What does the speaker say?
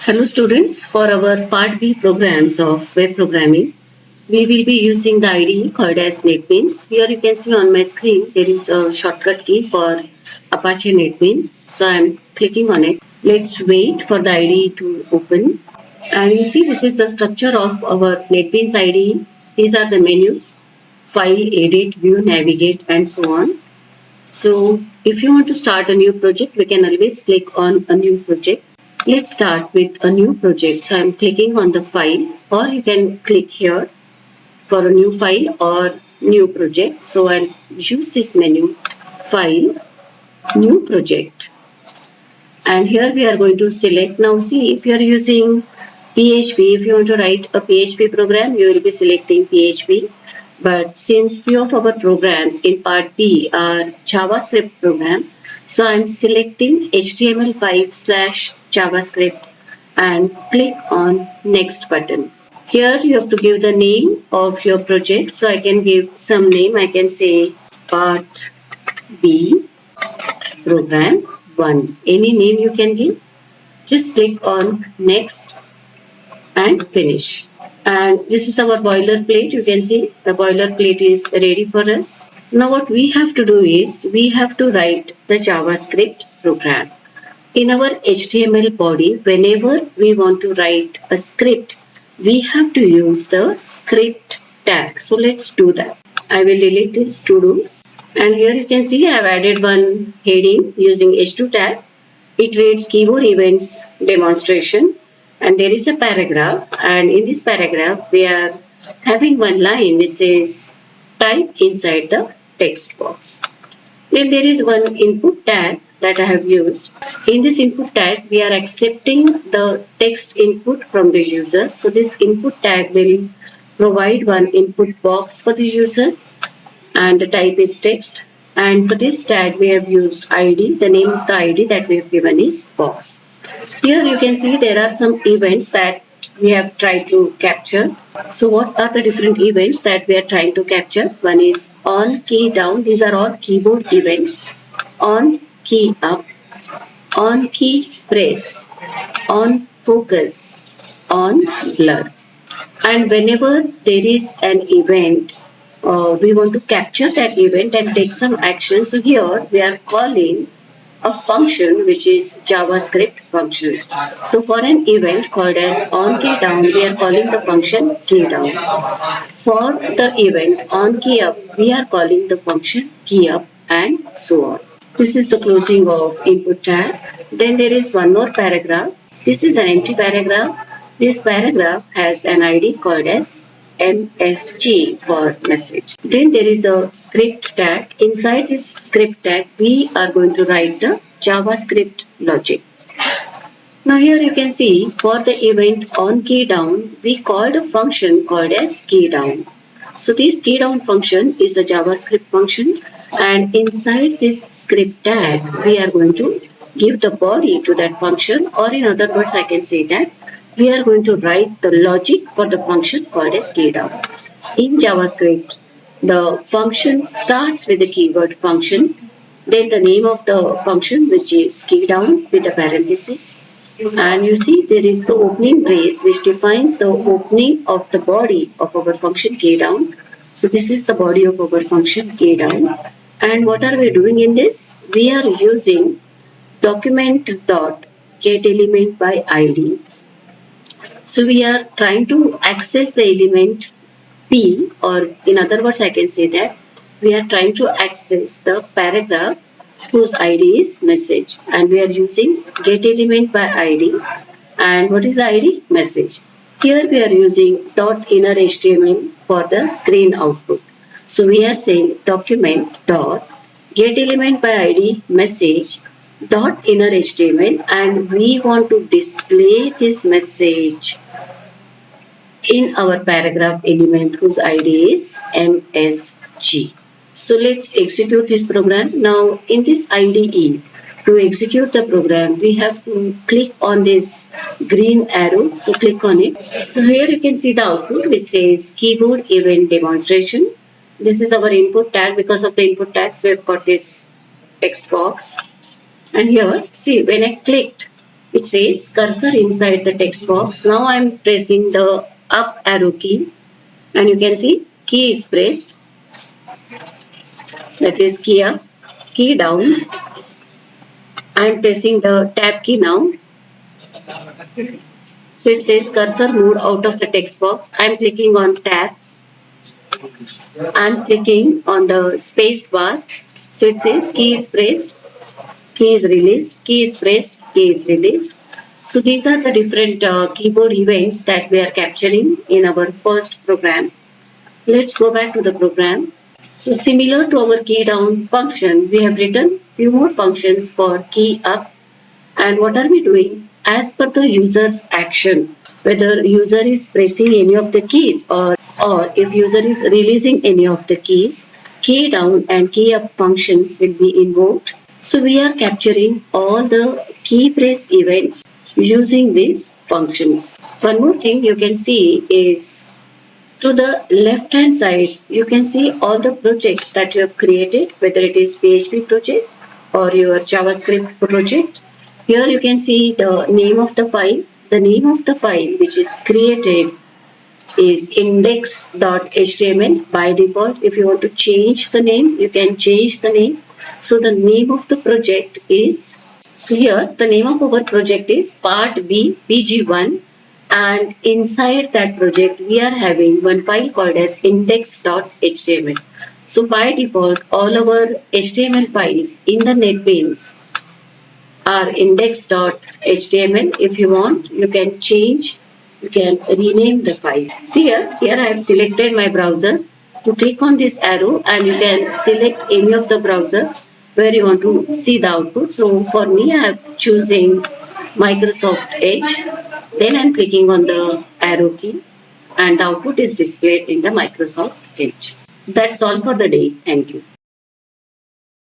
Hello students, for our part B programs of web programming, we will be using the IDE called as NetBeans. Here you can see on my screen there is a shortcut key for Apache NetBeans. So I am clicking on it. Let's wait for the IDE to open. And you see this is the structure of our NetBeans IDE. These are the menus: file, edit, view, navigate and so on. So if you want to start a new project, we can always click on a new project. Let's start with a new project. So I'm clicking on the file, or you can click here for a new file or new project. So I'll use this menu, file, new project. And here we are going to select. Now see, if you are using PHP, if you want to write a PHP program, you will be selecting PHP. But since few of our programs in part B are JavaScript program, so I'm selecting HTML5/JavaScript and click on next button. Here you have to give the name of your project. So I can give some name. I can say part B program 1. Any name you can give. Just click on next and finish. And this is our boilerplate. You can see the boilerplate is ready for us. Now what we have to do is we have to write the JavaScript program. In our HTML body, whenever we want to write a script, we have to use the script tag. So let's do that. I will delete this to do. And here you can see I have added one heading using h2 tag. It reads keyboard events demonstration. And there is a paragraph, and in this paragraph we are having one line which says type inside the text box. Then there is one input tag that I have used. In this input tag we are accepting the text input from the user. So this input tag will provide one input box for the user and the type is text. And for this tag we have used ID. The name of the ID that we have given is box. Here you can see there are some events that we have tried to capture. So what are the different events that we are trying to capture? One is on key down. These are all keyboard events. On key up, on key press, on focus, on blur. And whenever there is an event, we want to capture that event and take some action. So here we are calling a function which is JavaScript function. So for an event called as on key down, we are calling the function key down. For the event on key up, we are calling the function key up and so on. This is the closing of input tag. Then there is one more paragraph. This is an empty paragraph. This paragraph has an ID called as MSG for message. Then there is a script tag. Inside this script tag, we are going to write the JavaScript logic. Now here you can see for the event on key down, we called a function called as key down. So this key down function is a JavaScript function, and inside this script tag, we are going to give the body to that function, or in other words, I can say that we are going to write the logic for the function called as key down. In JavaScript, the function starts with the keyword function, then the name of the function which is key down with a parenthesis. And you see there is the opening brace which defines the opening of the body of our function key down. So this is the body of our function key down. And what are we doing in this? We are using document.getElementById. So we are trying to access the element P, or in other words I can say that we are trying to access the paragraph whose ID is message, and we are using getElementById. And what is the ID? Message. Here we are using .innerHTML for the screen output. So we are saying document.getElementById message .innerHTML, and we want to display this message in our paragraph element whose ID is MSG. So let's execute this program. Now in this IDE, to execute the program, we have to click on this green arrow. So click on it. So here you can see the output which says keyboard event demonstration. This is our input tag. Because of the input tags, we have got this text box. And here, see, when I clicked It says cursor inside the text box. Now I'm pressing the up arrow key and you can see key is pressed. That is key up, key down. I'm pressing the tab key now. So it says cursor moved out of the text box. I'm clicking on tab. I'm clicking on the space bar. So it says key is pressed, key is released, key is pressed, key is released. So these are the different keyboard events that we are capturing in our first program. Let's go back to the program. So similar to our key down function, we have written few more functions for key up. And what are we doing? As per the user's action, whether user is pressing any of the keys or if user is releasing any of the keys, key down and key up functions will be invoked. So we are capturing all the key press events using these functions. One more thing you can see is to the left hand side, you can see all the projects that you have created, whether it is PHP project or your JavaScript project. Here you can see the name of the file. The name of the file which is created is index.html by default. If you want to change the name, you can change the name. So the name of the project is, so here the name of our project is part B pg1, and inside that project we are having one file called as index.html. So by default all our HTML files in the NetBeans are index.html. If you want, you can change, you can rename the file. See here I have selected my browser. To click on this arrow and you can select any of the browser where you want to see the output. So for me, I am choosing Microsoft Edge. Then I am clicking on the arrow key and the output is displayed in the Microsoft Edge. That's all for the day. Thank you.